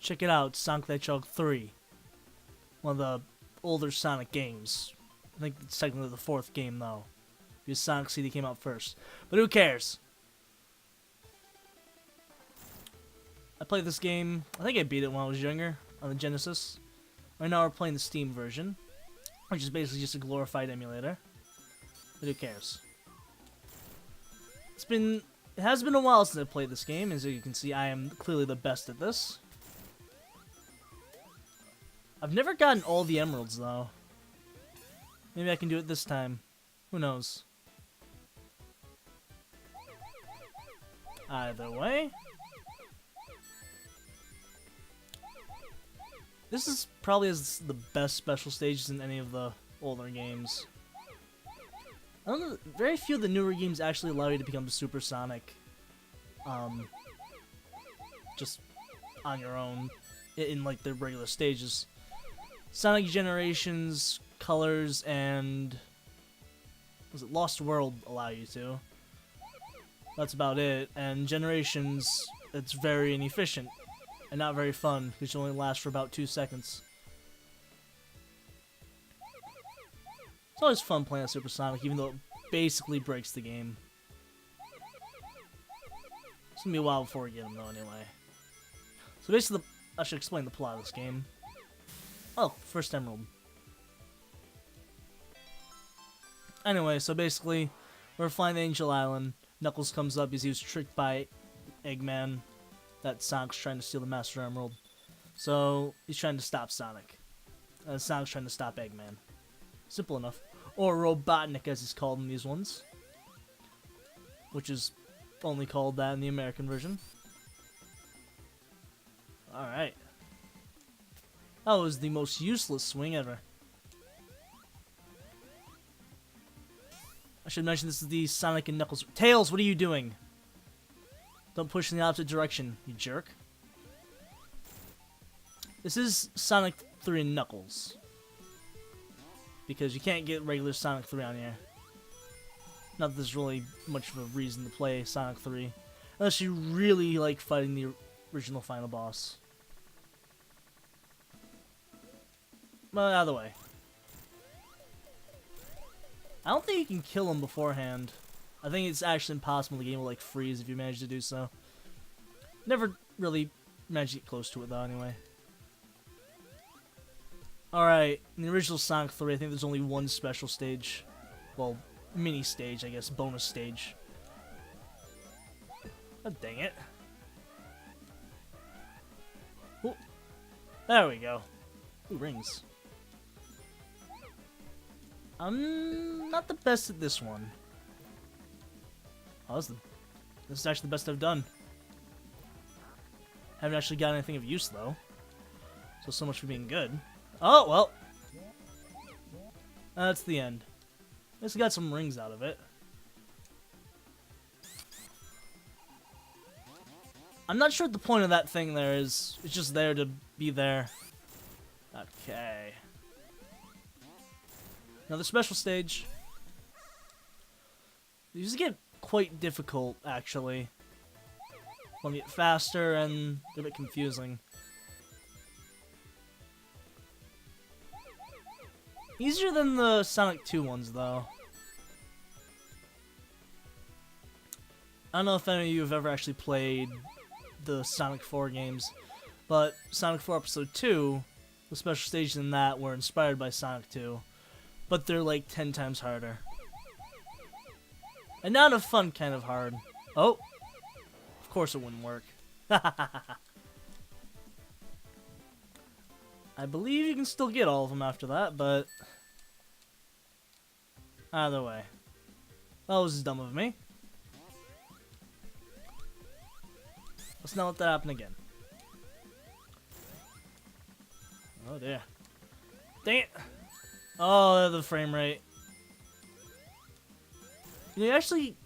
check it out, Sonic the Hedgehog 3. One of the older Sonic games. I think it's technically the 4th game, though. Because Sonic CD came out first. But who cares? I played this game, I think I beat it when I was younger, on the Genesis. Right now we're playing the Steam version, which is basically just a glorified emulator. But who cares? It has been a while since I played this game. As you can see, I am clearly the best at this. I've never gotten all the emeralds, though. Maybe I can do it this time. Who knows? Either way. This is probably the best special stages in any of the older games. I don't know, very few of the newer games actually allow you to become supersonic. Just on your own, in like the regular stages. Sonic Generations, Colors, and was it Lost World allow you to? That's about it. And Generations, it's very inefficient and not very fun because it only lasts for about 2 seconds. It's always fun playing a Supersonic, even though it basically breaks the game. It's gonna be a while before we get him, though, anyway. So basically, I should explain the plot of this game. Oh, first emerald. Anyway, so basically, we're flying to Angel Island. Knuckles comes up because he was tricked by Eggman that Sonic's trying to steal the Master Emerald. So, he's trying to stop Sonic. Sonic's trying to stop Eggman. Simple enough. Or Robotnik, as he's called in these ones. Which is only called that in the American version. Alright. That was the most useless swing ever. I should mention this is the Sonic and Knuckles. Tails, what are you doing? Don't push in the opposite direction, you jerk. This is Sonic 3 and Knuckles. Because you can't get regular Sonic 3 on here. Not that there's really much of a reason to play Sonic 3. Unless you really like fighting the original final boss. But either way. I don't think you can kill him beforehand. I think it's actually impossible. The game will like freeze if you manage to do so. Never really managed to get close to it though anyway. Alright, in the original Sonic 3 I think there's only one special stage. Well, mini stage I guess, bonus stage. Oh dang it. Ooh. There we go. Ooh, rings. I'm not the best at this one. Oh, this is actually the best I've done. Haven't actually got anything of use though. So much for being good. Oh, well. That's the end. At least I got some rings out of it. I'm not sure what the point of that thing there is. It's just there to be there. Okay. Another special stage. These get quite difficult, actually. When you get faster and they're a bit confusing. Easier than the Sonic 2 ones, though. I don't know if any of you have ever actually played the Sonic 4 games, but Sonic 4 Episode 2, the special stages in that were inspired by Sonic 2, but they're like 10 times harder. And not a fun kind of hard. Oh! Of course it wouldn't work. I believe you can still get all of them after that, but either way. That was dumb of me. Let's not let that happen again. Oh dear. Dang it! Oh, the frame rate. You actually,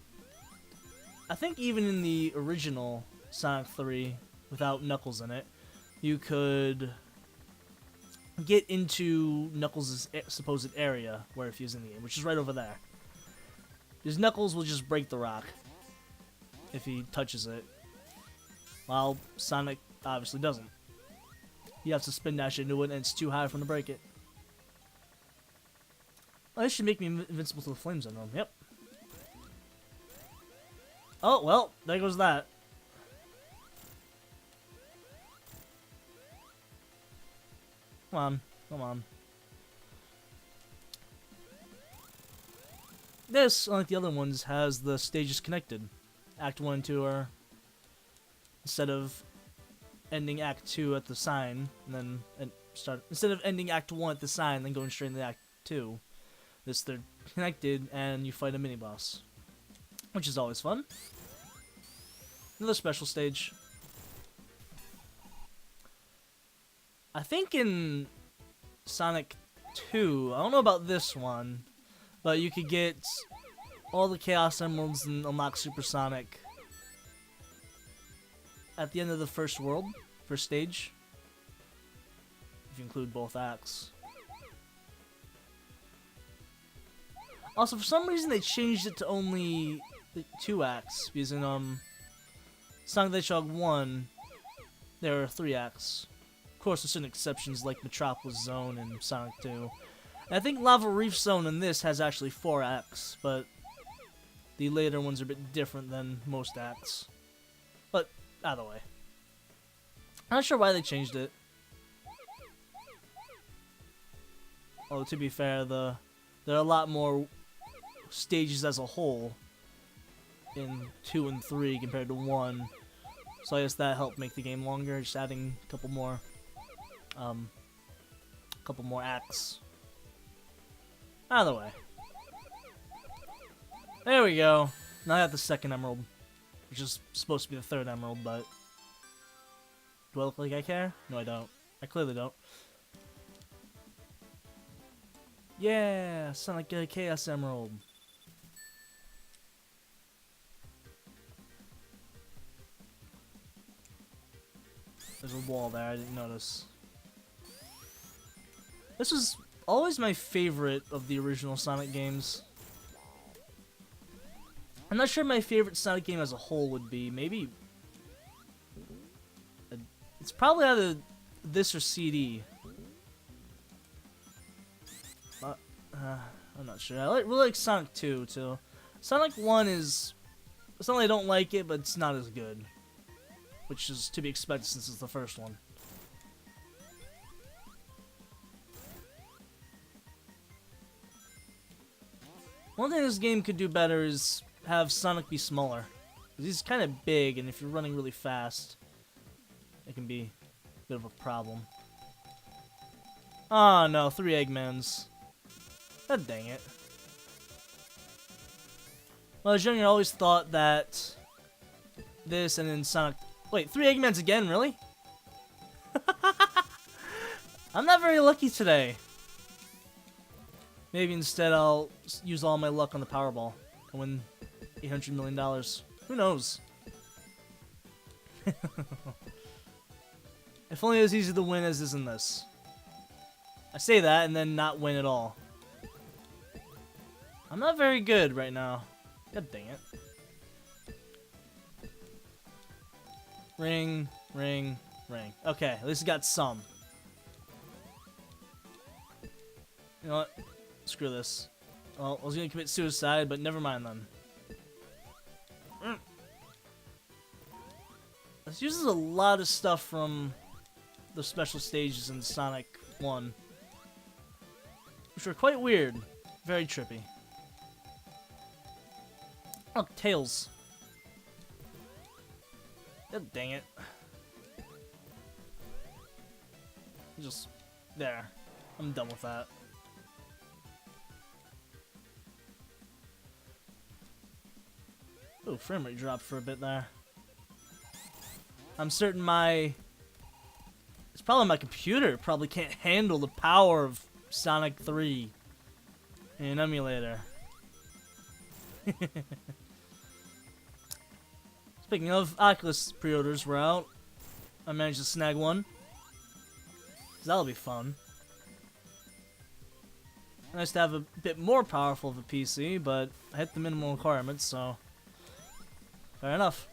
I think even in the original Sonic 3, without Knuckles in it, you could get into Knuckles' supposed area where if he was in the game, which is right over there. Because Knuckles will just break the rock if he touches it, while Sonic obviously doesn't. You have to spin dash into it, and it's too high for him to break it. Oh, this should make me invincible to the flame zone. Yep. Oh, well, there goes that. Come on, come on. This, unlike the other ones, has the stages connected. Act 1 and 2 are, instead of ending Act 2 at the sign, and then instead of ending Act 1 at the sign, then going straight into Act 2, they're connected, and you fight a mini-boss. Which is always fun. Another special stage. I think in Sonic 2, I don't know about this one, but you could get all the Chaos Emeralds and unlock Super Sonic at the end of the first stage. If you include both acts. Also, for some reason, they changed it to only the 2 acts, because in Sonic the Hedgehog 1, there are 3 acts. Of course, there's certain exceptions like Metropolis Zone and Sonic 2. And I think Lava Reef Zone in this has actually 4 acts, but the later ones are a bit different than most acts. But, either way. I'm not sure why they changed it. Although, to be fair, there are a lot more stages as a whole in 2 and 3 compared to 1. So I guess that helped make the game longer, just adding a couple more acts. Either way. There we go. Now I have the second emerald, which is supposed to be the third emerald, but do I look like I care? No, I don't. I clearly don't. Yeah, Sonic Chaos Emerald. There's a wall there, I didn't notice. This was always my favorite of the original Sonic games. I'm not sure my favorite Sonic game as a whole would be. Maybe it's probably either this or CD. I'm not sure. I really like Sonic 2 too. Sonic 1 is... It's not that I don't like it, but it's not as good. Which is to be expected since it's the first one. One thing this game could do better is have Sonic be smaller. He's kind of big, and if you're running really fast, it can be a bit of a problem. Oh no, 3 Eggmans. God dang it. Well, as younger, I always thought that this and then Sonic... Wait, 3 Eggmans again, really? I'm not very lucky today. Maybe instead I'll use all my luck on the Powerball and win $800 million. Who knows? If only it was easy to win as is in this. I say that and then not win at all. I'm not very good right now. God dang it. Ring, ring, ring. Okay, at least it got some. You know what? Screw this. Well, I was gonna commit suicide, but never mind then. This uses a lot of stuff from the special stages in Sonic 1. Which are quite weird. Very trippy. Oh, Tails. God dang it. Just... there. I'm done with that. Oh, frame rate dropped for a bit there. I'm certain it's probably my computer probably can't handle the power of Sonic 3 in an emulator. Speaking of, Oculus pre-orders were out. I managed to snag one. That'll be fun. Nice to have a bit more powerful of a PC, but I hit the minimum requirements, so fair enough.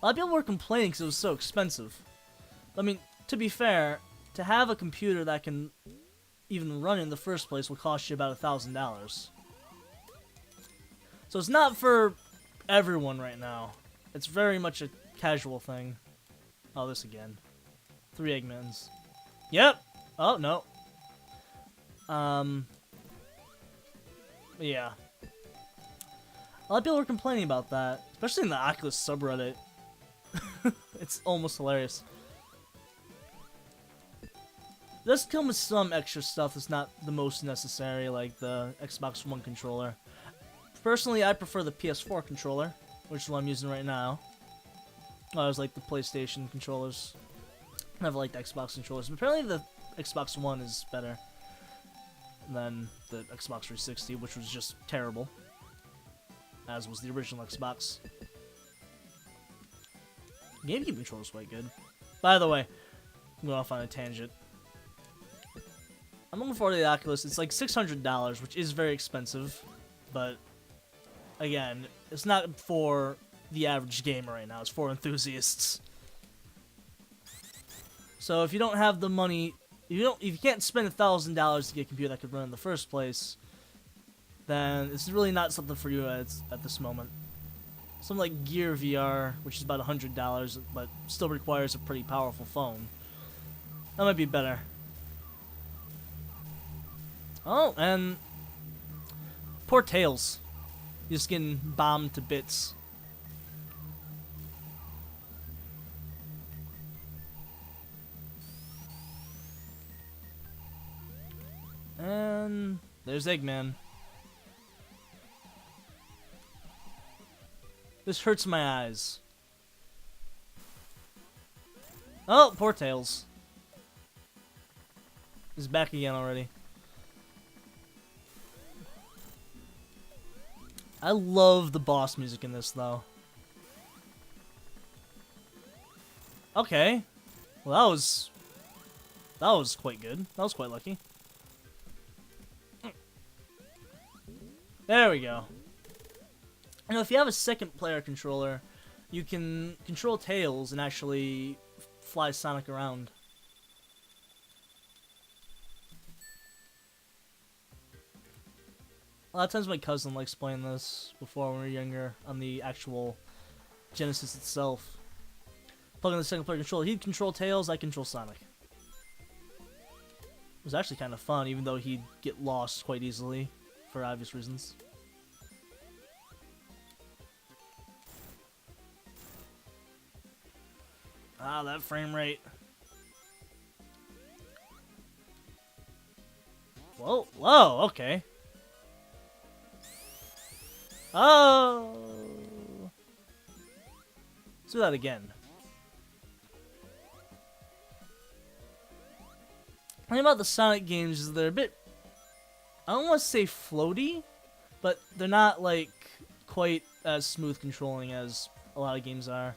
A lot of people were complaining because it was so expensive. I mean, to be fair, to have a computer that can even run in the first place will cost you about $1,000. So it's not for everyone right now. It's very much a casual thing. Oh, this again. 3 Eggmans. Yep. Oh, no. Yeah. A lot of people were complaining about that, especially in the Oculus subreddit. It's almost hilarious. It does come with some extra stuff that's not the most necessary, like the Xbox One controller. Personally, I prefer the PS4 controller, which is what I'm using right now. I always like the PlayStation controllers. I never liked Xbox controllers, but apparently the Xbox One is better than the Xbox 360, which was just terrible, as was the original Xbox. GameCube controller's quite good. By the way, I'm going off on a tangent. I'm looking forward to the Oculus. It's like $600, which is very expensive, but again, it's not for the average gamer right now. It's for enthusiasts. So if you don't have the money, if you can't spend $1,000 to get a computer that could run in the first place, then it's really not something for you at this moment. Something like Gear VR, which is about $100, but still requires a pretty powerful phone. That might be better. Oh, and poor Tails. He's just getting bombed to bits. And there's Eggman. This hurts my eyes. Oh, poor Tails. He's back again already. I love the boss music in this, though. Okay. Well, that was quite good. That was quite lucky. There we go. You know, if you have a second player controller, you can control Tails and actually fly Sonic around. A lot of times my cousin likes playing this before when we were younger on the actual Genesis itself. Plug in the second player controller. He'd control Tails, I control Sonic. It was actually kind of fun, even though he'd get lost quite easily, for obvious reasons. Ah, that frame rate. Whoa, whoa, okay. Oh! Let's do that again. The thing about the Sonic games is they're a bit, I don't want to say floaty, but they're not like quite as smooth controlling as a lot of games are.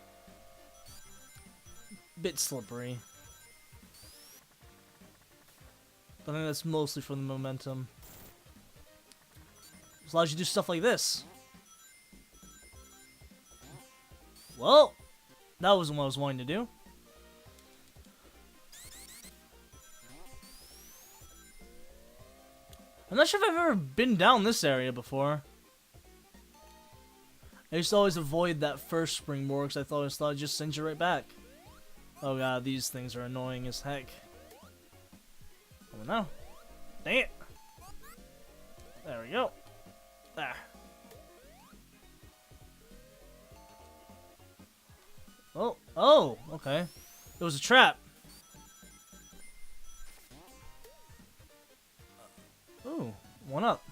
Bit slippery. But I think that's mostly from the momentum. It allows you to do stuff like this. Well, that wasn't what I was wanting to do. I'm not sure if I've ever been down this area before. I used to always avoid that first springboard because I thought it'd just send you right back. Oh god, these things are annoying as heck. Oh no. Dang it. There we go. Ah. Oh, oh, okay. It was a trap. Ooh, 1 up.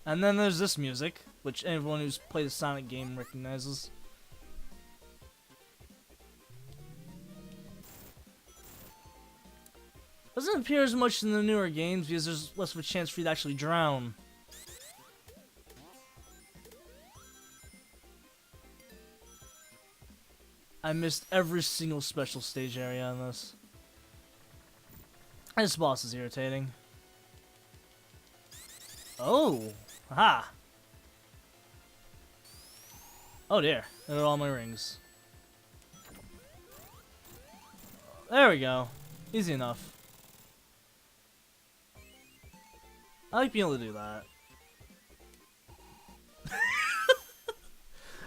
And then there's this music, which anyone who's played a Sonic game recognizes. Doesn't appear as much in the newer games because there's less of a chance for you to actually drown. I missed every single special stage area on this. This boss is irritating. Oh! Aha! Oh dear, there are all my rings. There we go. Easy enough. I like being able to do that.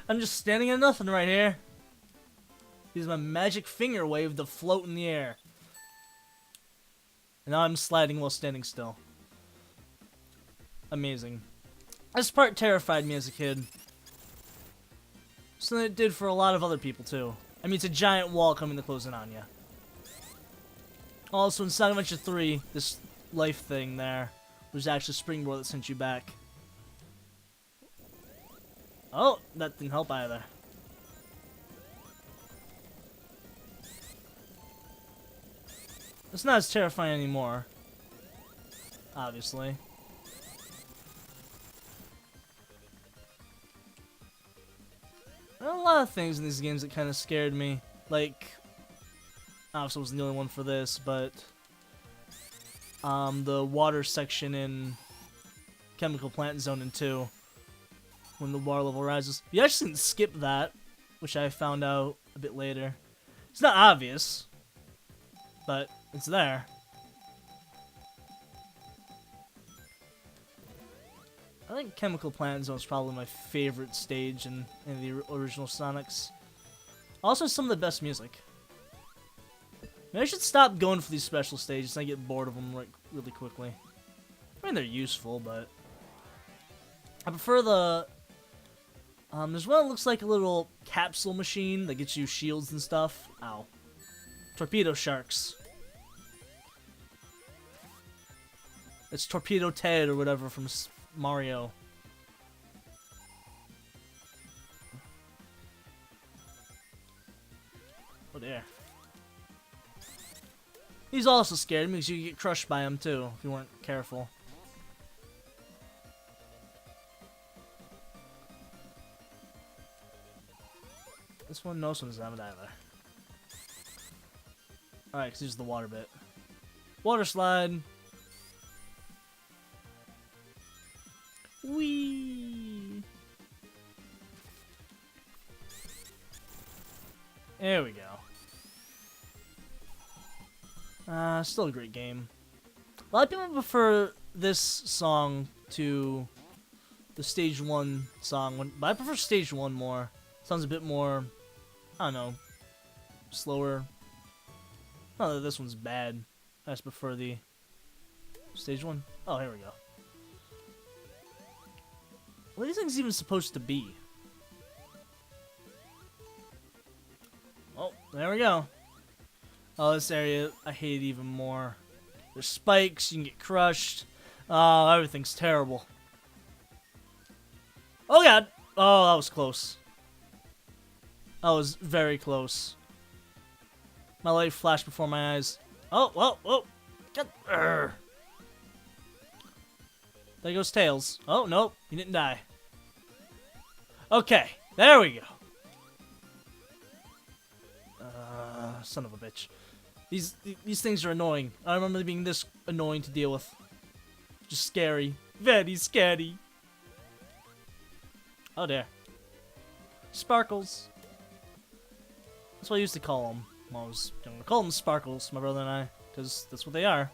I'm just standing in nothing right here. Use my magic finger wave to float in the air. And now I'm sliding while standing still. Amazing. This part terrified me as a kid. Something it did for a lot of other people too. I mean, it's a giant wall coming to close in on you. Also, in Sonic Adventure 3, this life thing there was actually a springboard that sent you back. Oh, that didn't help either. It's not as terrifying anymore. Obviously. There are a lot of things in these games that kind of scared me. Like, obviously I wasn't the only one for this, but the water section in Chemical Plant Zone in 2, when the water level rises. You actually can skip that, which I found out a bit later. It's not obvious, but it's there. I think Chemical Plant Zone is probably my favorite stage in the original Sonics. Also, some of the best music. Maybe I should stop going for these special stages and I get bored of them really quickly. I mean, they're useful, but I prefer the... there's one that looks like a little capsule machine that gets you shields and stuff. Ow. Torpedo Sharks. It's Torpedo Ted or whatever from Mario. Oh dear. He's also scared because you get crushed by him too if you weren't careful. This one, no, this one doesn't have it either. Alright, because here's the water bit. Water slide. Whee! There we go. Still a great game. A lot of people prefer this song to the Stage 1 song, but I prefer Stage 1 more. Sounds a bit more, I don't know, slower. Not that this one's bad. I just prefer the Stage 1. Oh, here we go. What are these things even supposed to be? Oh, there we go. Oh, this area I hate even more. There's spikes, you can get crushed. Oh, everything's terrible. Oh god! Oh, that was close. That was very close. My light flashed before my eyes. Oh, whoa, whoa! There goes Tails. Oh, nope, he didn't die. Okay, there we go. Son of a bitch. These things are annoying. I remember them being this annoying to deal with. Just scary. Very scary. Oh dear. Sparkles. That's what I used to call them. Well, I was going to call them Sparkles, my brother and I, because that's what they are.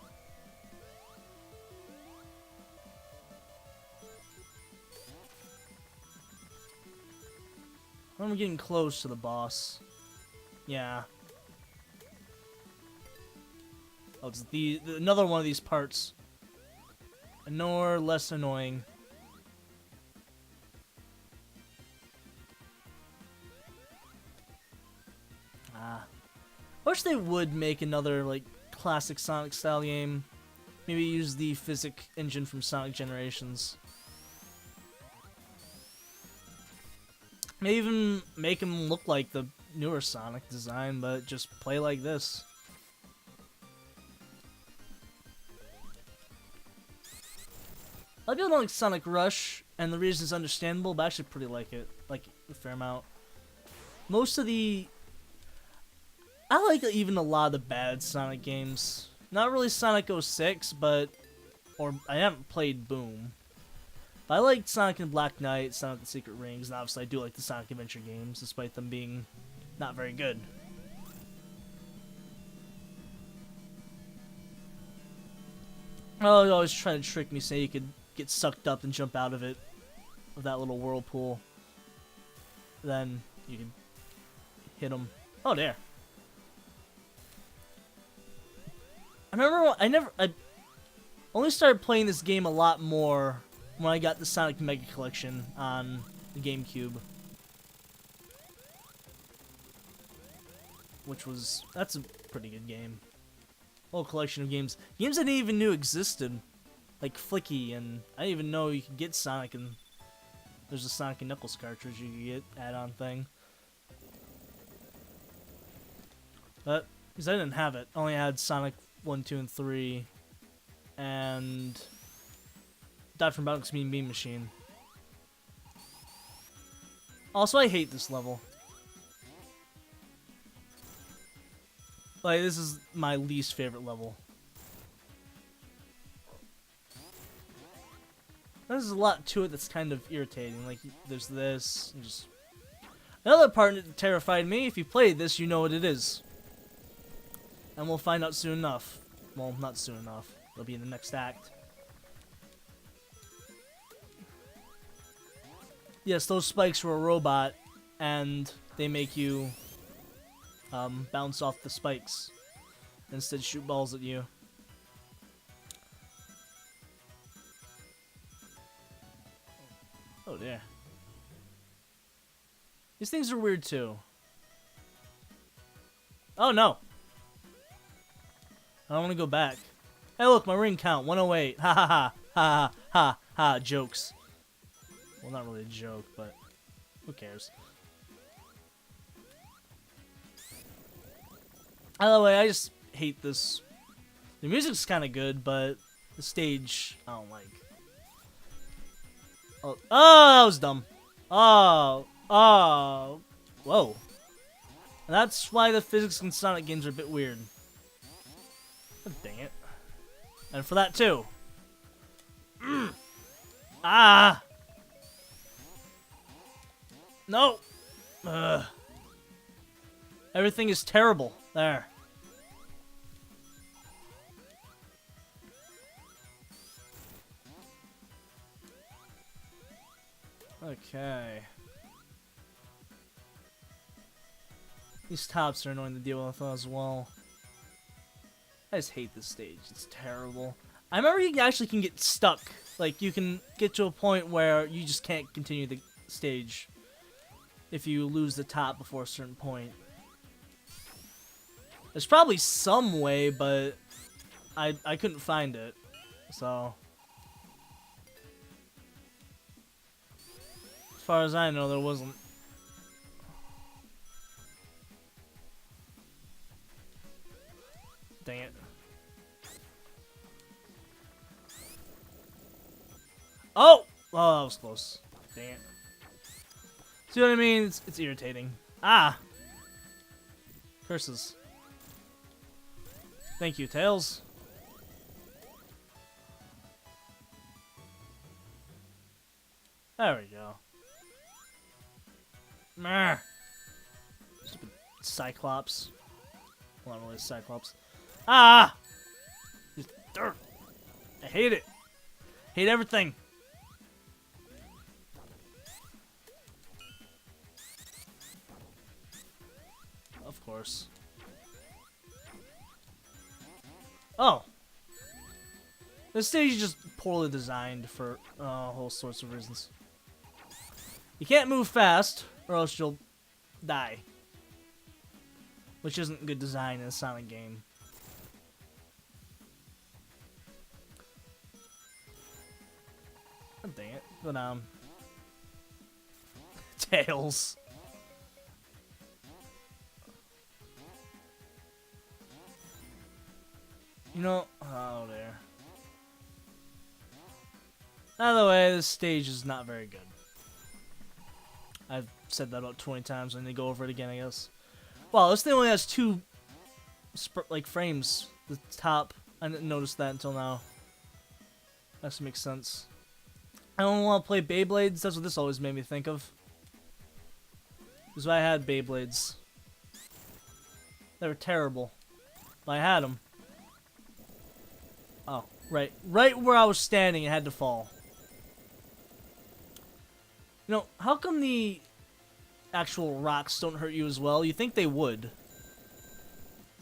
I'm getting close to the boss. Yeah. Oh, it's another one of these parts. Nor less annoying. I wish they would make another, like, classic Sonic style game. Maybe use the physics engine from Sonic Generations. Maybe even make him look like the newer Sonic design, but just play like this. A lot of people don't like Sonic Rush, and the reason is understandable, but I actually pretty like it. Like, a fair amount. Most of the... I like even a lot of the bad Sonic games. Not really Sonic 06, but... Or, I haven't played Boom. But I like Sonic and Black Knight, Sonic the Secret Rings, and obviously I do like the Sonic Adventure games, despite them being not very good. Oh, you always trying to trick me, say you could get sucked up and jump out of it, of that little whirlpool. Then you can hit them. Oh, there. I only started playing this game a lot more when I got the Sonic Mega Collection on the GameCube. That's a pretty good game. Whole collection of games. Games I didn't even knew existed. Like Flicky, and I didn't even know you could get Sonic, and there's a Sonic and Knuckles cartridge you could get, add-on thing. But, because I didn't have it. I only had Sonic 1, 2, and 3, and Dr. Robotnik's Mean Bean Machine. Also, I hate this level. Like, this is my least favorite level. There's a lot to it that's kind of irritating. Like, there's this, and just... Another part that terrified me, if you played this, you know what it is. And we'll find out soon enough. Well, not soon enough. It'll be in the next act. Yes, those spikes were a robot, and they make you bounce off the spikes. Instead, shoot balls at you. Oh dear. These things are weird too. Oh no! I don't want to go back. Hey look, my ring count, 108. Ha ha ha. Ha ha ha ha. Jokes. Well, not really a joke, but who cares? By the way, I just hate this. The music's kind of good, but the stage I don't like. Oh, that was dumb. Oh, whoa. And that's why the physics in Sonic games are a bit weird. Oh, dang it. And for that too. Ah! No! Ugh. Everything is terrible. There. Okay. These tops are annoying to deal with as well. I just hate this stage. It's terrible. I remember you actually can get stuck. Like, you can get to a point where you just can't continue the stage if you lose the top before a certain point. There's probably some way, but I couldn't find it. So... as far as I know, there wasn't. Dang it. Oh! Oh, that was close. Dang it. See what I mean? It's irritating. Ah! Curses. Thank you, Tails. There we go. Meh. Stupid Cyclops. Well, not really a Cyclops. Ah! Just dirt. I hate it. Hate everything. Of course. Oh. This stage is just poorly designed for all sorts of reasons. You can't move fast, or else you'll die. Which isn't good design in a Sonic game. Oh, dang it. Go down. Tails. You know, oh there. By the way, this stage is not very good. I've said that about 20 times. I need to go over it again, I guess. Wow, this thing only has two, like, frames. The top. I didn't notice that until now. That makes sense. I don't want to play Beyblades. That's what this always made me think of. Because I had Beyblades. They were terrible. But I had them. Oh, Right where I was standing, it had to fall. You know, how come the actual rocks don't hurt you as well? You think they would.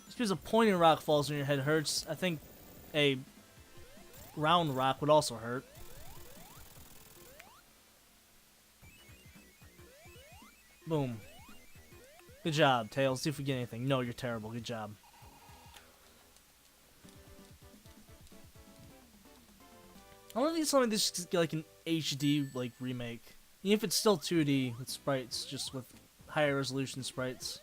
Just because a pointing rock falls on your head hurts, I think a round rock would also hurt. Boom. Good job, Tails. See if we get anything. No, you're terrible. Good job. I don't think something this could get like an HD like remake. Even if it's still 2D with sprites, just with higher resolution sprites.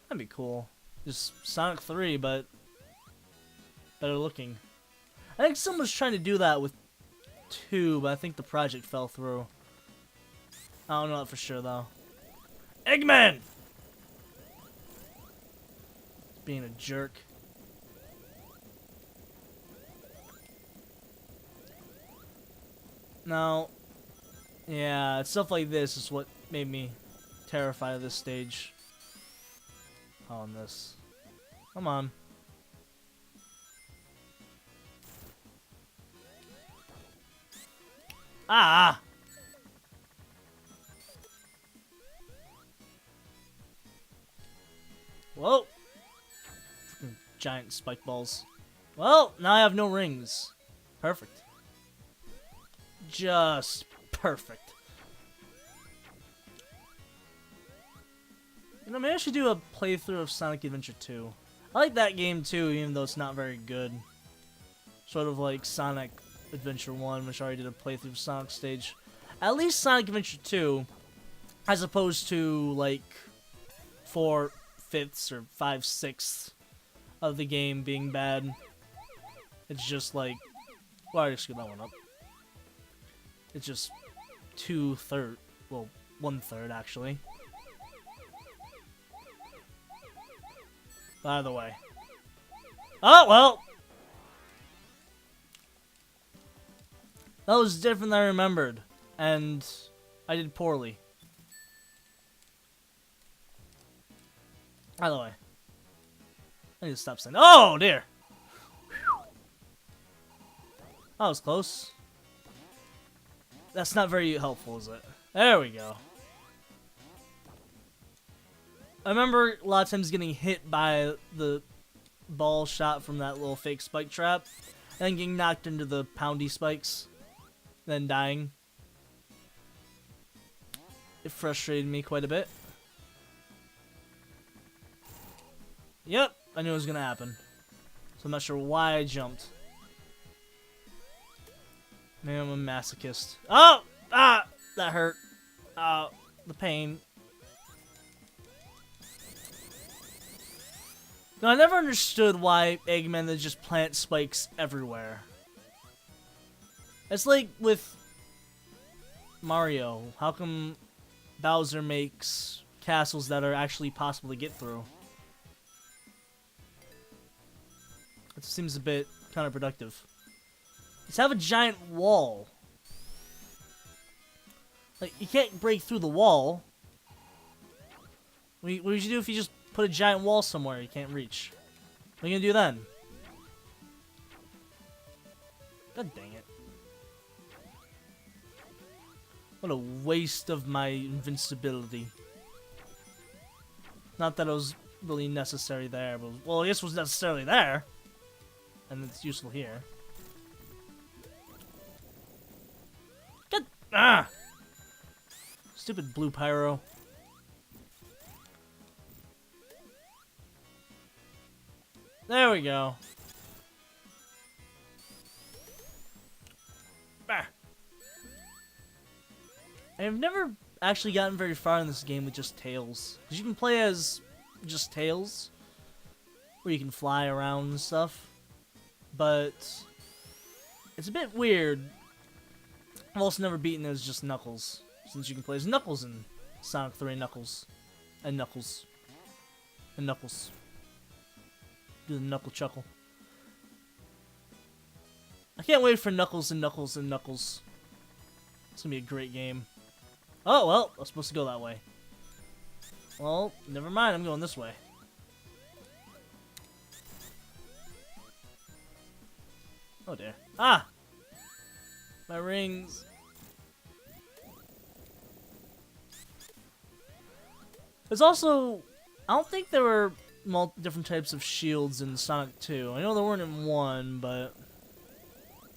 That'd be cool. Just Sonic 3, but better looking. I think someone was trying to do that with 2, but I think the project fell through. I don't know that for sure, though. Eggman! Being a jerk. Now, yeah, stuff like this is what made me terrified of this stage. On this. Come on. Ah! Whoa! Freaking giant spike balls. Well, now I have no rings. Perfect. Just perfect. You know, maybe I should do a playthrough of Sonic Adventure 2. I like that game too, even though it's not very good. Sort of like Sonic Adventure 1, which I already did a playthrough of Sonic stage. At least Sonic Adventure 2, as opposed to like 4/5 or 5/6 of the game being bad. It's just like, well, I just screwed that one up. It's just 2/3, well, 1/3 actually. By the way. Oh, well! That was different than I remembered. And I did poorly. By the way. I need to stop saying, oh, dear! That was close. That's not very helpful, is it? There we go. I remember a lot of times getting hit by the ball shot from that little fake spike trap, and then getting knocked into the poundy spikes, then dying. It frustrated me quite a bit. Yep, I knew it was gonna happen. So I'm not sure why I jumped. Maybe I'm a masochist. Oh! Ah! That hurt. Oh, the pain. No, I never understood why Eggman would just plant spikes everywhere. It's like with Mario. How come Bowser makes castles that are actually possible to get through? It seems a bit counterproductive. Just have a giant wall. Like, you can't break through the wall. What would you do if you just put a giant wall somewhere you can't reach? What are you gonna do then? God dang it. What a waste of my invincibility. Not that it was really necessary there, but, well, I guess it was necessarily there. And it's useful here. Good. Ah! Stupid blue pyro. There we go. Bah. I've never actually gotten very far in this game with just Tails. Because you can play as just Tails, where you can fly around and stuff. But it's a bit weird. I've also never beaten as just Knuckles, since you can play as Knuckles in Sonic 3 Knuckles. And Knuckles. And Knuckles. Do the knuckle chuckle. I can't wait for Knuckles and Knuckles and Knuckles. It's gonna be a great game. Oh, well, I was supposed to go that way. Well, never mind, I'm going this way. Oh dear. Ah! My rings. There's also... I don't think there were different types of shields in Sonic 2. I know there weren't in 1, but...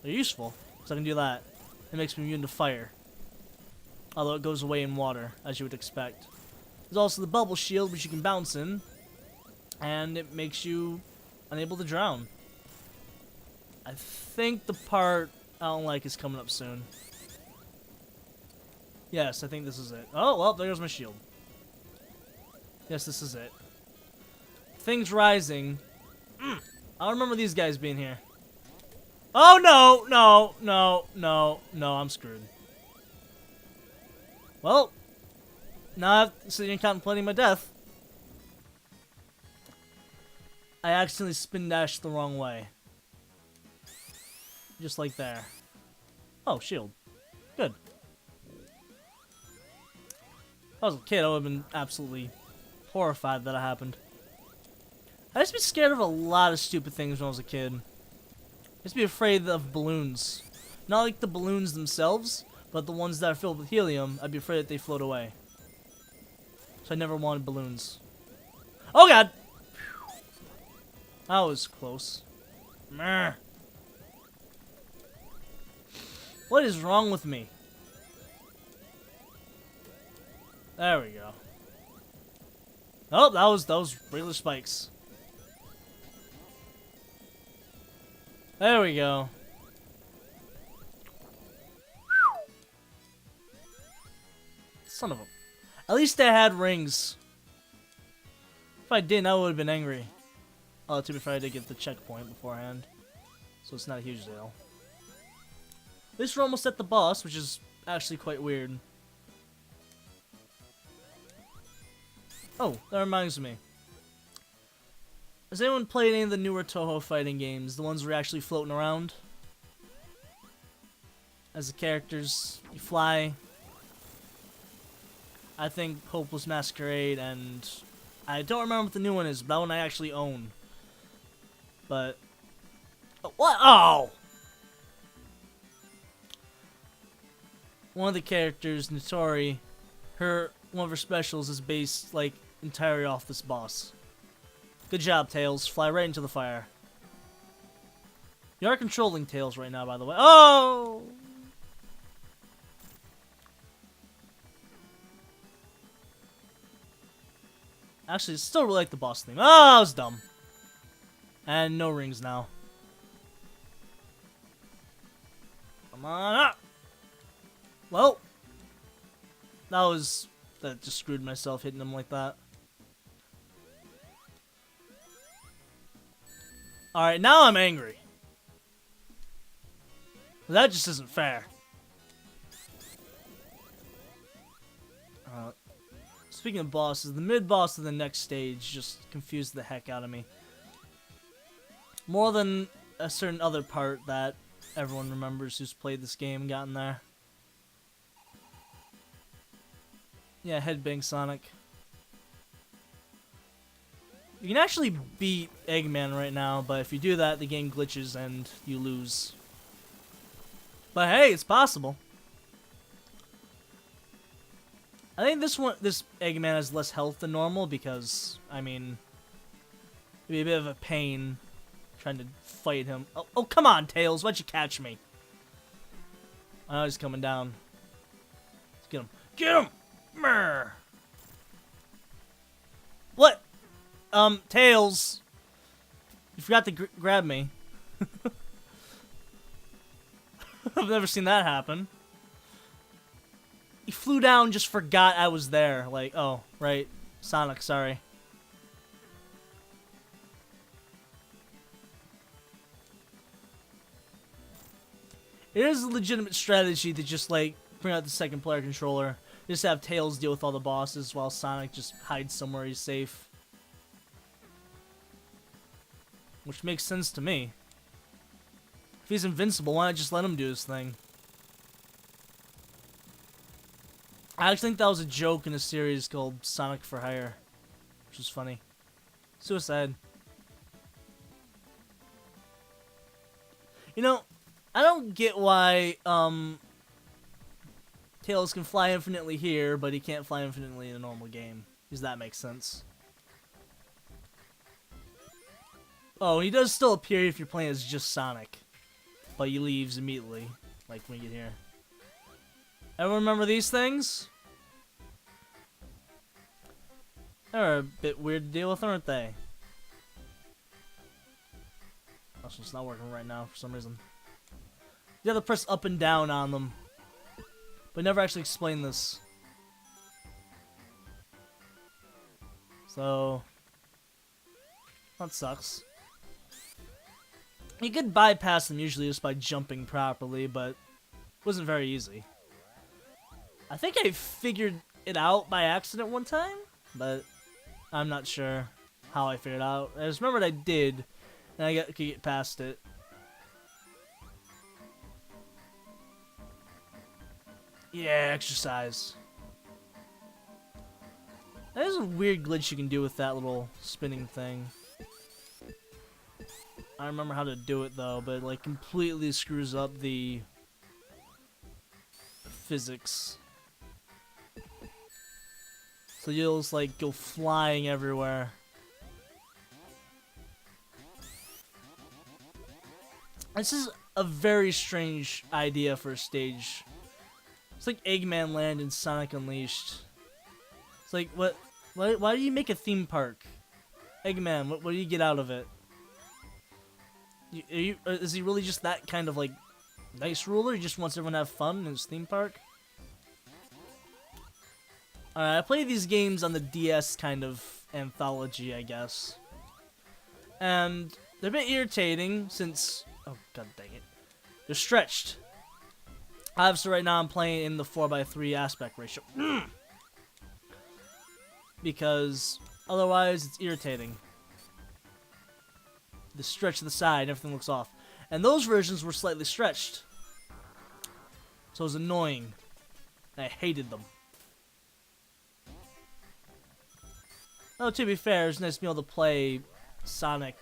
they're useful, because I can do that. It makes me immune to fire. Although it goes away in water, as you would expect. There's also the bubble shield, which you can bounce in. And it makes you unable to drown. I think the part I don't like is coming up soon. Yes, I think this is it. Oh, well, there's my shield. Yes, this is it. Things rising. I don't remember these guys being here. Oh, no, no, no, no, no, I'm screwed. Well, now I'm sitting and contemplating my death. I accidentally spin dashed the wrong way. Just like there. Oh, shield. Good. If I was a kid, I would have been absolutely horrified that it happened. I used to be scared of a lot of stupid things when I was a kid. I used to be afraid of balloons. Not like the balloons themselves, but the ones that are filled with helium. I'd be afraid that they float away. So I never wanted balloons. Oh god! That was close. Meh. What is wrong with me? There we go. Oh, that was regular spikes. There we go. Son of a... At least I had rings. If I didn't, I would have been angry. Oh, to be fair, I did get the checkpoint beforehand. So it's not a huge deal. At least we're almost at the boss, which is actually quite weird. Oh, that reminds me. Has anyone played any of the newer Toho fighting games? The ones where you're actually floating around? As the characters, you fly. I think Hopeless Masquerade, and I don't remember what the new one is, but that one I actually own. But... oh, what? Oh! One of the characters, Notori, one of her specials is based, like, entirely off this boss. Good job, Tails. Fly right into the fire. You are controlling Tails right now, by the way. Oh! Actually, I still really like the boss theme. Oh, that was dumb. And no rings now. Come on up! Well, that just screwed myself hitting him like that. Alright, now I'm angry. That just isn't fair. Speaking of bosses, the mid-boss of the next stage just confused the heck out of me. More than a certain other part that everyone remembers who's played this game and gotten there. Yeah, Headbang Sonic. You can actually beat Eggman right now, but if you do that, the game glitches and you lose. But hey, it's possible. I think this Eggman has less health than normal because, I mean, it'd be a bit of a pain trying to fight him. Oh, come on, Tails, why'd you catch me? I know he's coming down. Let's get him. Get him! Murr. What? Tails. You forgot to grab me. I've never seen that happen. He flew down, just forgot I was there. Like, oh, right. Sonic, sorry. It is a legitimate strategy to just, like, bring out the second player controller. Just have Tails deal with all the bosses while Sonic just hides somewhere he's safe. Which makes sense to me. If he's invincible, why not just let him do his thing? I actually think that was a joke in a series called Sonic for Hire. Which was funny. Suicide. You know, I don't get why Tails can fly infinitely here, but he can't fly infinitely in a normal game. Does that make sense? Oh, he does still appear if you're playing as just Sonic, but he leaves immediately, like when you get here. Everyone remember these things? They're a bit weird to deal with, aren't they? Also, it's not working right now for some reason. You have to press up and down on them. But never actually explain this. So that sucks. You could bypass them usually just by jumping properly, but it wasn't very easy. I think I figured it out by accident one time, but I'm not sure how I figured it out. I just remembered I did, and I could get past it. Yeah, exercise. There's a weird glitch you can do with that little spinning thing. I remember how to do it though, but it like completely screws up the physics. So you'll just like go flying everywhere. This is a very strange idea for a stage. It's like Eggman Land in Sonic Unleashed. It's like, why do you make a theme park? Eggman, what do you get out of it? Is he really just that kind of like nice ruler? He just wants everyone to have fun in his theme park? Alright, I play these games on the DS kind of anthology, I guess. And they're a bit irritating since, oh god dang it, they're stretched. Obviously right now I'm playing in the 4:3 aspect ratio. Because otherwise it's irritating. The stretch of the side, everything looks off. And those versions were slightly stretched. So it was annoying. And I hated them. Oh, to be fair, it's nice to be able to play Sonic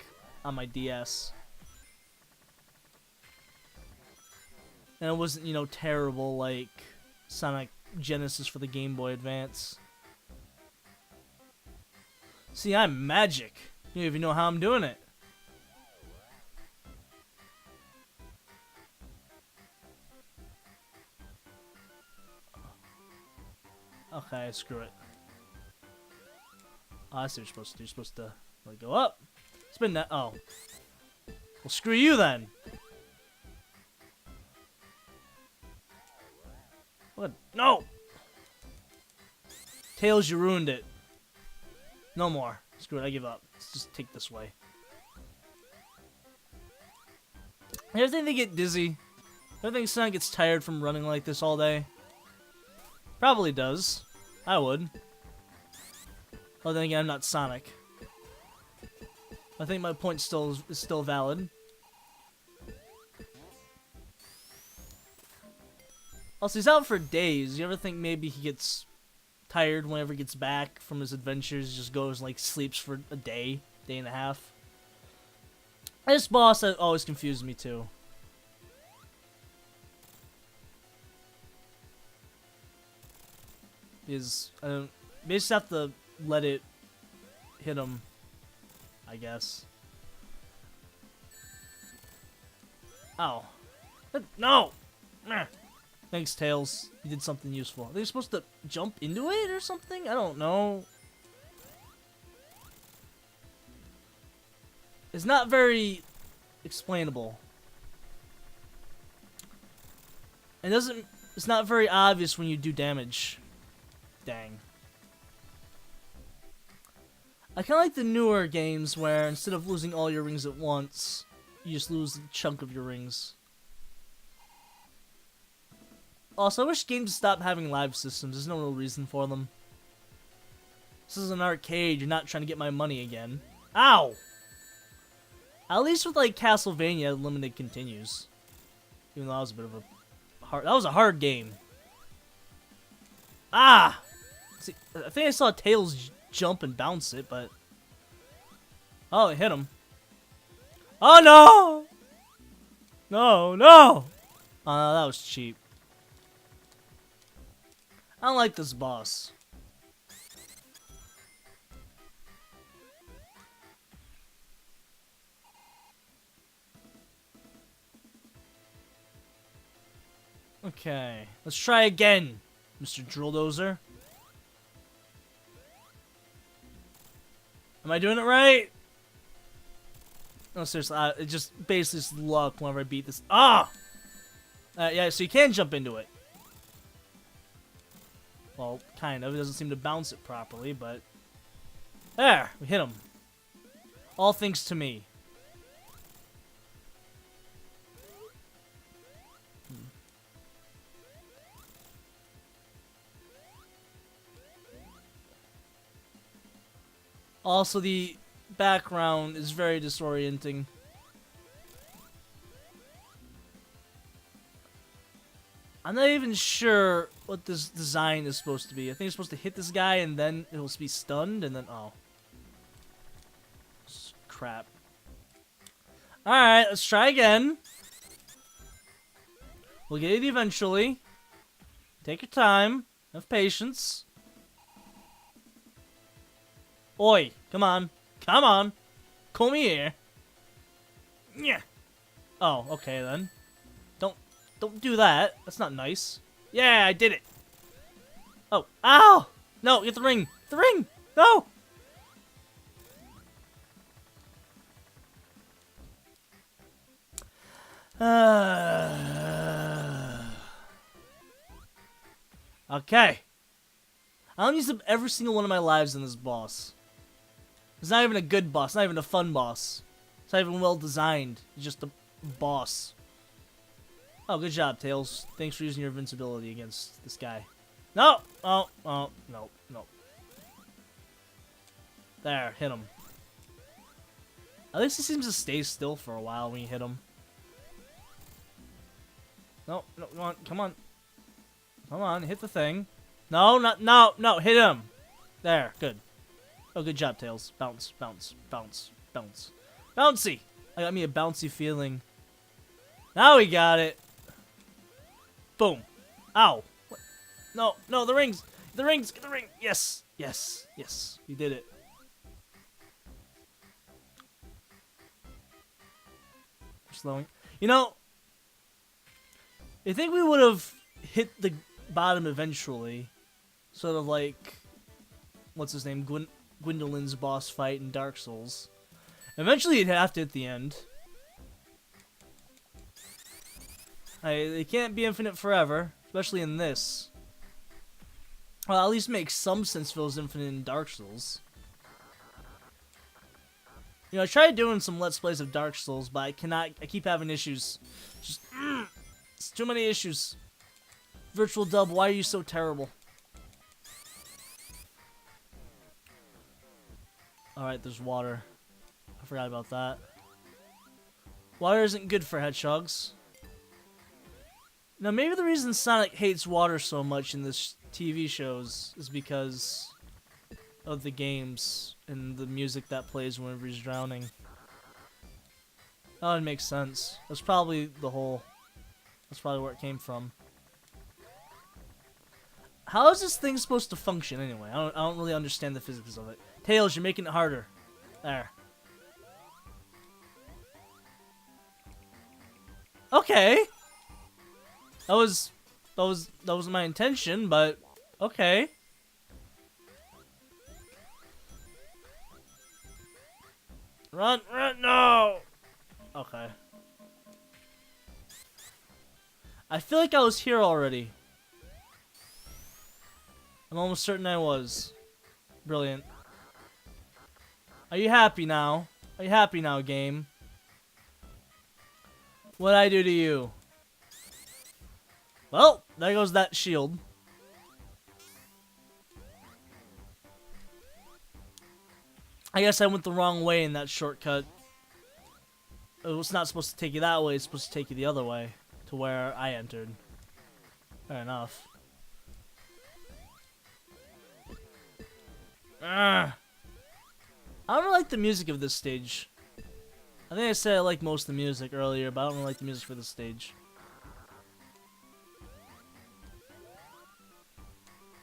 on my DS. And it wasn't, you know, terrible like Sonic Genesis for the Game Boy Advance. See, I'm magic. You don't even know how I'm doing it. Okay, screw it. Oh, I see what you're supposed to do. You're supposed to like, go up. Spin that. Oh. Well, screw you then. What? No! Tails, you ruined it. No more. Screw it, I give up. Let's just take this way. You ever think they get dizzy? I think Sonic gets tired from running like this all day. Probably does. I would. Well, then again, I'm not Sonic. I think my point is still valid. Also, he's out for days. You ever think maybe he gets tired whenever he gets back from his adventures? Just goes, like, sleeps for a day and a half? This boss always confused me, too. You just have to let it hit him, I guess. Ow. No! Thanks, Tails. You did something useful. Are they supposed to jump into it or something? I don't know. It's not very explainable. It's not very obvious when you do damage. Dang. I kind of like the newer games where instead of losing all your rings at once, you just lose a chunk of your rings. Also, I wish games stop having live systems. There's no real reason for them. This is an arcade. You're not trying to get my money again. Ow! At least with like Castlevania, limited continues. Even though that was a bit of a hard. That was a hard game. Ah! See, I think I saw Tails jump and bounce it, but oh, it hit him. Oh no! No, no! That was cheap. I don't like this boss. Okay, let's try again, Mr. Drilldozer. Am I doing it right? No, seriously, it just basically is luck whenever I beat this. Ah! Yeah, so you can jump into it. Well, kind of. It doesn't seem to bounce it properly, but... There! We hit him. All thanks to me. Also, the background is very disorienting. I'm not even sure what this design is supposed to be. I think it's supposed to hit this guy and then it'll be stunned and then... Oh. Crap. Alright, let's try again. We'll get it eventually. Take your time. Have patience. Oi, come on. Come on. Come here. Yeah. Oh, okay then. Don't do that. That's not nice. Yeah, I did it. Oh, ow! No, get the ring. The ring! No! Okay. I don't use up every single one of my lives in this boss. It's not even a good boss. Not even a fun boss. It's not even well designed. It's just a boss. Oh, good job, Tails. Thanks for using your invincibility against this guy. No! Oh, no, no. There, hit him. At least he seems to stay still for a while when you hit him. No, come on. Come on, hit the thing. No, no, hit him. There, good. Oh, good job, Tails. Bounce, bounce, bounce, bounce. Bouncy! I got me a bouncy feeling. Now we got it. Boom. Ow. What? No, the rings. The rings. Get the ring. Yes. Yes. Yes. You did it. Slowing. You know, I think we would have hit the bottom eventually. Sort of like, what's his name? Gwendolyn's boss fight in Dark Souls. Eventually you'd have to hit the end. They can't be infinite forever, especially in this. Well, at least makes some sense if it was infinite in Dark Souls. You know, I tried doing some Let's Plays of Dark Souls, but I keep having issues. Just, it's too many issues. Virtual Dub, why are you so terrible? Alright, there's water. I forgot about that. Water isn't good for hedgehogs. Now, maybe the reason Sonic hates water so much in this TV shows is because of the games and the music that plays whenever he's drowning. That would make sense. That's probably that's probably where it came from. How is this thing supposed to function anyway? I don't really understand the physics of it. Tails, you're making it harder. There. Okay. That was my intention, but okay. Run, no! Okay. I feel like I was here already. I'm almost certain I was. Brilliant. Are you happy now? Are you happy now, game? What'd I do to you? Well, there goes that shield. I guess I went the wrong way in that shortcut. It was not supposed to take you that way, it's supposed to take you the other way. To where I entered. Fair enough. I don't like the music of this stage. I think I said I like most of the music earlier, but I don't really like the music for the stage.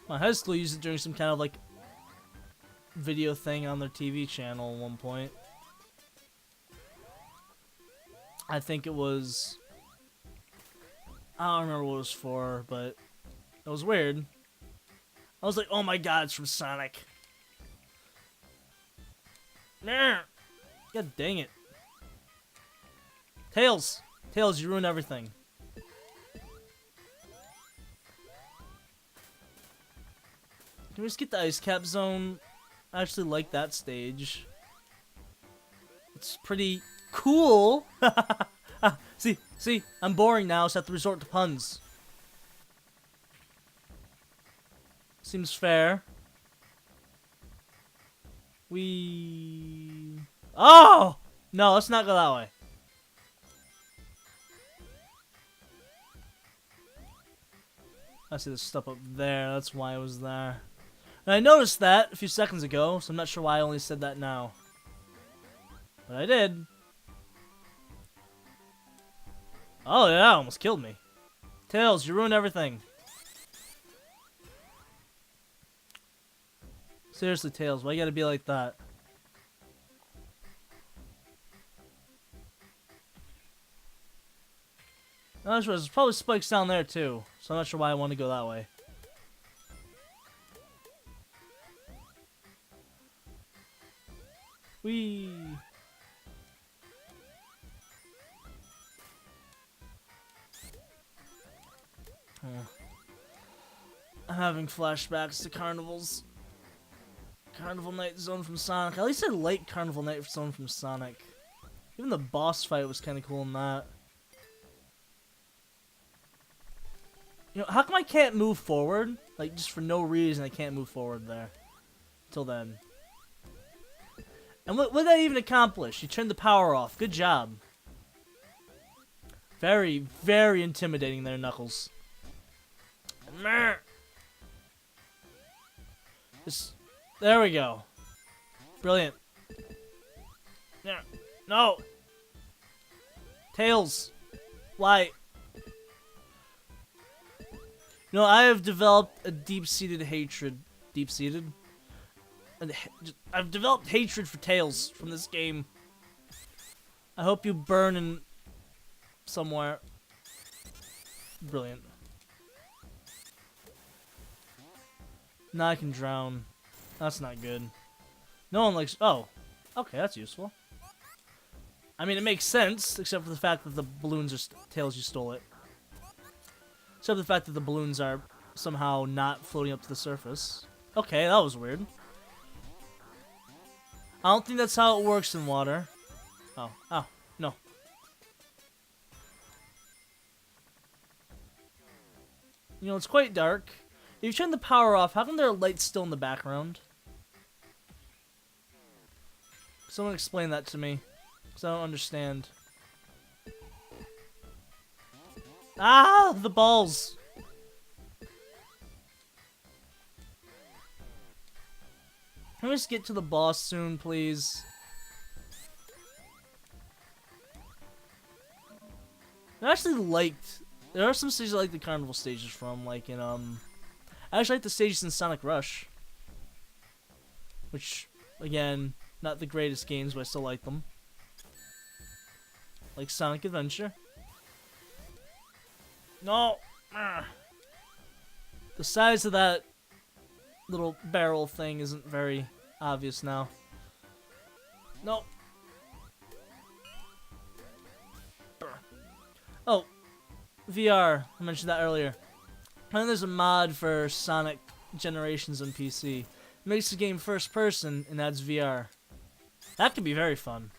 My high school used it during some kind of like video thing on their TV channel at one point. I think it was... I don't remember what it was for, but it was weird. I was like, oh my god, it's from Sonic. Nah. God dang it. Tails! Tails, you ruined everything. Can we just get the ice cap zone? I actually like that stage. It's pretty cool. See, I'm boring now, so I have to resort to puns. Seems fair. Oh! No, let's not go that way. I see the stuff up there, that's why I was there. And I noticed that a few seconds ago, so I'm not sure why I only said that now. But I did. Oh yeah, almost killed me. Tails, you ruined everything. Seriously, Tails, why you gotta be like that? I'm not sure, there's probably spikes down there too, so I'm not sure why I want to go that way. Whee! I'm having flashbacks to carnivals. Carnival Night Zone from Sonic. At least I like Carnival Night Zone from Sonic. Even the boss fight was kind of cool in that. You know, how come I can't move forward? Like, just for no reason I can't move forward there. Till then. And what did that even accomplish? You turned the power off. Good job. Very, very intimidating there, Knuckles. Just, there we go. Brilliant. Yeah. No. Tails. Why? You know, I have developed a deep-seated hatred. Deep-seated? I've developed hatred for Tails from this game. I hope you burn in somewhere. Brilliant. Now I can drown. That's not good. No one likes... Oh. Okay, that's useful. I mean, it makes sense, except for the fact that the balloons are... Tails, you stole it. Except for the fact that the balloons are somehow not floating up to the surface. Okay, that was weird. I don't think that's how it works in water. Oh, no. You know, it's quite dark. If you turn the power off, how come there are lights still in the background? Someone explain that to me, because I don't understand. Ah, the balls! Can we just get to the boss soon, please? I actually liked... There are some stages I like the carnival stages from, like in, I actually like the stages in Sonic Rush. Which, again, not the greatest games, but I still like them. Like Sonic Adventure. No! The size of that little barrel thing isn't very obvious now. No. Oh, VR. I mentioned that earlier. I think there's a mod for Sonic Generations on PC. It makes the game first person and adds VR. That could be very fun.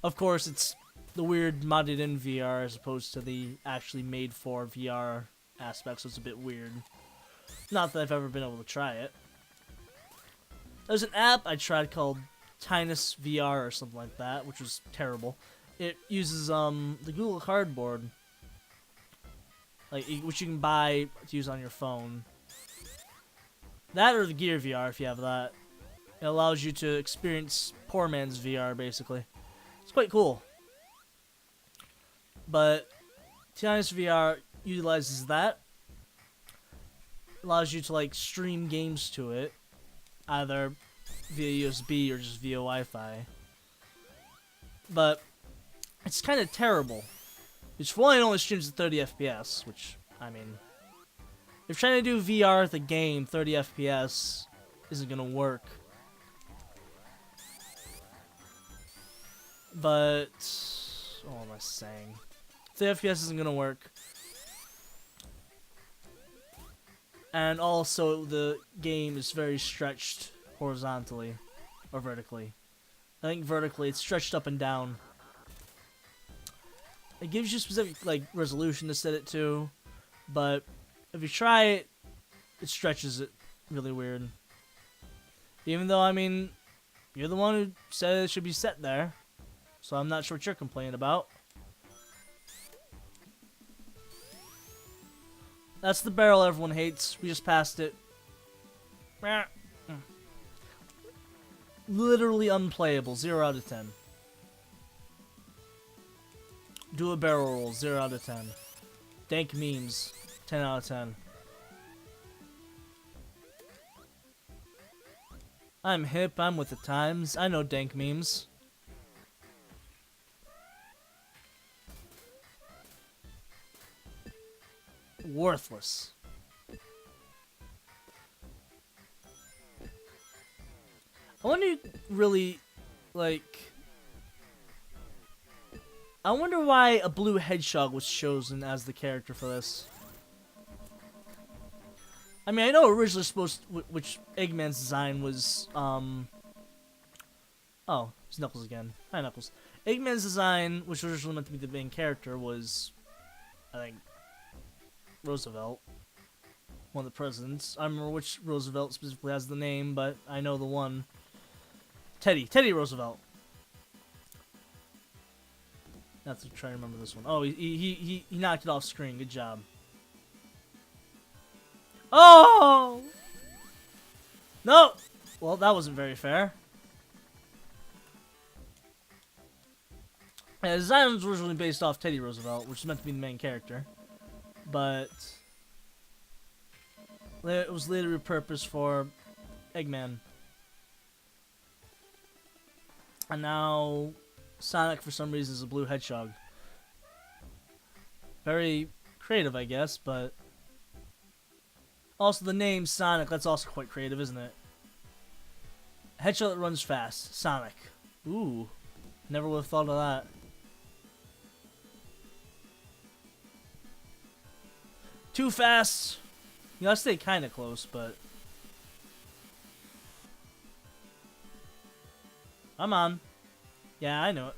Of course, it's the weird modded in VR as opposed to the actually made for VR aspect, so it's a bit weird. Not that I've ever been able to try it. There's an app I tried called Tinus VR or something like that, which was terrible. It uses the Google Cardboard, like which you can buy to use on your phone. That or the Gear VR if you have that. It allows you to experience poor man's VR basically. It's quite cool. But TNS VR utilizes that. Allows you to like stream games to it, either via USB or just via Wi-Fi. But it's kind of terrible. Which for one, it only streams at 30 FPS, which, I mean, if trying to do VR with a game, 30 FPS isn't gonna work. But what am I saying? 30 FPS isn't gonna work. And also, the game is very stretched horizontally or vertically. I think vertically, it's stretched up and down. It gives you specific like resolution to set it to, but if you try it, it stretches it really weird. Even though, I mean, you're the one who said it should be set there, so I'm not sure what you're complaining about. That's the barrel everyone hates. We just passed it. Literally unplayable. 0 out of 10. Do a barrel roll. 0 out of 10. Dank memes. 10 out of 10. I'm hip. I'm with the times. I know dank memes. Worthless. I wonder really, like, I wonder why a blue hedgehog was chosen as the character for this. I mean, I know originally supposed to, which Eggman's design was, oh, it's Knuckles again. Hi, Knuckles. Eggman's design, which was originally meant to be the main character, was, I think, Roosevelt. One of the presidents. I don't remember which Roosevelt specifically has the name, but I know the one. Teddy Roosevelt. I have to try to remember this one. Oh, he knocked it off screen. Good job. Oh! No! Well, that wasn't very fair. Yeah, the design was originally based off Teddy Roosevelt, which is meant to be the main character. But it was later repurposed for Eggman. And now Sonic, for some reason, is a blue hedgehog. Very creative, I guess, but also the name Sonic, that's also quite creative, isn't it? Hedgehog that runs fast. Sonic. Ooh. Never would have thought of that. Too fast. You gotta stay kind of close, but I'm on. Yeah, I know it.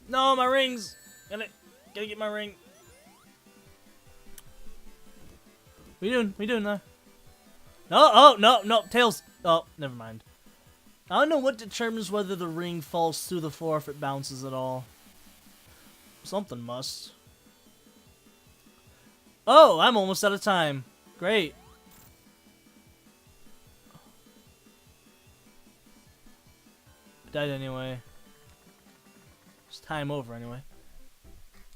No, my rings. Gotta get my ring. What are you doing there? No, oh, no, Tails. Oh, never mind. I don't know what determines whether the ring falls through the floor if it bounces at all. Something must. Oh, I'm almost out of time. Great. Died anyway. It's time over anyway.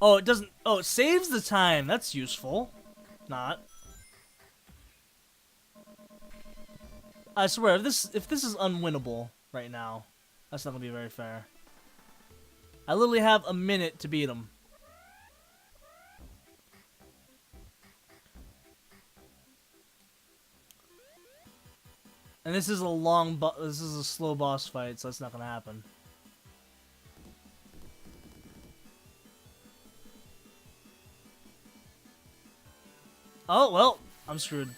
Oh, it doesn't. Oh, it saves the time. That's useful. Not. I swear, if this is unwinnable right now, that's not gonna be very fair. I literally have a minute to beat him. And this is a this is a slow boss fight, so that's not gonna happen. Oh well, I'm screwed.